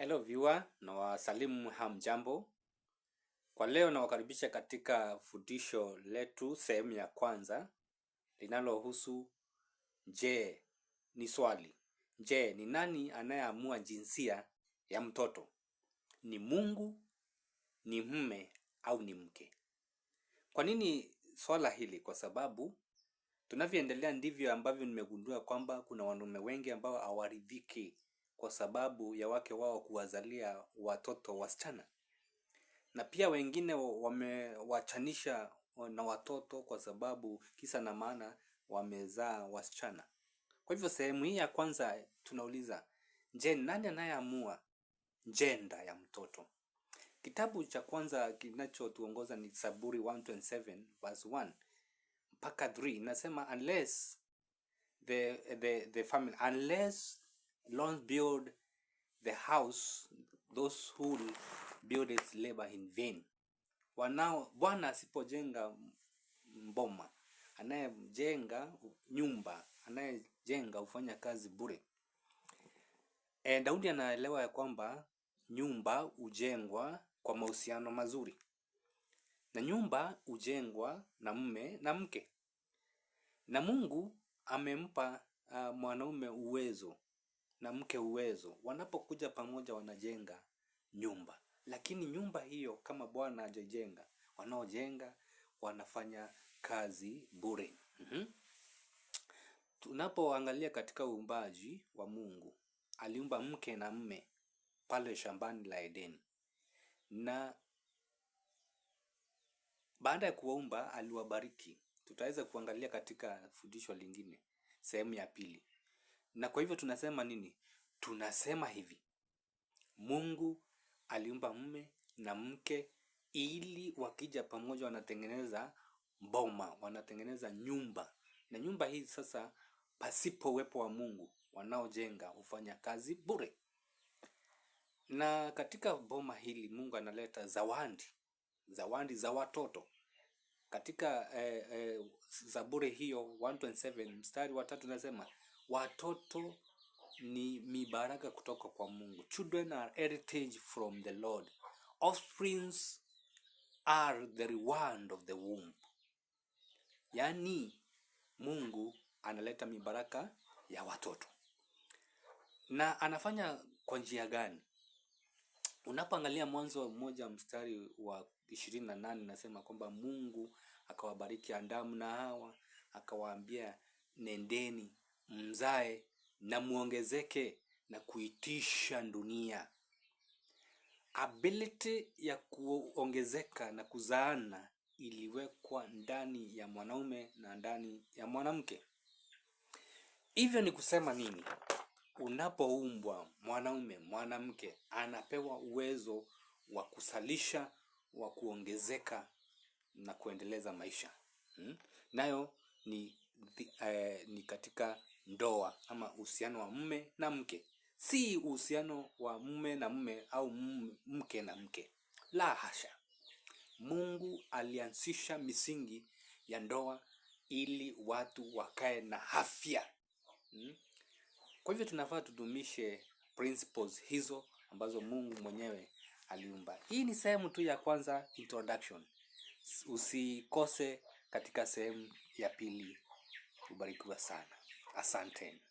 Hello viewer, na wasalimu hamjambo. Kwa leo nawakaribisha katika fundisho letu sehemu ya kwanza linalohusu je, ni swali. Je, ni nani anayeamua jinsia ya mtoto? Ni Mungu, ni mume au ni mke? Kwa nini swala hili? Kwa sababu tunavyoendelea ndivyo ambavyo nimegundua kwamba kuna wanaume wengi ambao hawaridhiki kwa sababu ya wake wao kuwazalia watoto wasichana, na pia wengine wamewachanisha na watoto kwa sababu kisa na maana wamezaa wasichana. Kwa hivyo sehemu hii ya kwanza tunauliza, je, nani anayeamua jenda ya mtoto? Kitabu cha kwanza kinachotuongoza ni Zaburi 127 verse 1 mpaka 3. Inasema unless the family, unless Lord build the house, those who build it labor in vain. Bwana asipojenga mboma, anayejenga nyumba, anayejenga hufanya kazi bure. Daudi anaelewa ya kwamba nyumba hujengwa kwa mahusiano mazuri, na nyumba hujengwa na mume na mke, na Mungu amempa mwanaume uwezo na mke uwezo. Wanapokuja pamoja wanajenga nyumba, lakini nyumba hiyo kama Bwana hajajenga, wanaojenga wanafanya kazi bure. Tunapoangalia katika uumbaji wa Mungu, aliumba mke na mume pale shambani la Edeni, na baada ya kuwaumba aliwabariki. Tutaweza kuangalia katika fundisho lingine sehemu ya pili. Na kwa hivyo tunasema nini? Tunasema hivi: Mungu aliumba mume na mke ili wakija pamoja wanatengeneza boma, wanatengeneza nyumba. Na nyumba hii sasa, pasipo uwepo wa Mungu, wanaojenga hufanya kazi bure. Na katika boma hili Mungu analeta zawadi za watoto. Katika Zaburi hiyo 127 mstari wa 3 nasema watoto ni mibaraka kutoka kwa Mungu. Children are heritage from the Lord. Offsprings are the reward of the womb. Yani Mungu analeta mibaraka ya watoto. Na anafanya kwa njia gani? Unapoangalia Mwanzo 1 mstari wa 28 nasema kwamba Mungu akawabariki Adamu na Hawa, akawaambia nendeni mzae na muongezeke na kuitisha dunia. Ability ya kuongezeka na kuzaana iliwekwa ndani ya mwanaume na ndani ya mwanamke. Hivyo ni kusema nini? Unapoumbwa mwanaume, mwanamke anapewa uwezo wa kusalisha, wa kuongezeka na kuendeleza maisha. Nayo ni katika ndoa ama uhusiano wa mume na mke. Si uhusiano wa mume na mume au mke na mke. La hasha. Mungu alianzisha misingi ya ndoa ili watu wakae na afya. Kwa hivyo tunafaa tudumishe principles hizo ambazo Mungu mwenyewe aliumba. Hii ni sehemu tu ya kwanza, introduction. Usikose katika sehemu ya pili. Ubarikiwa sana. Asanteni.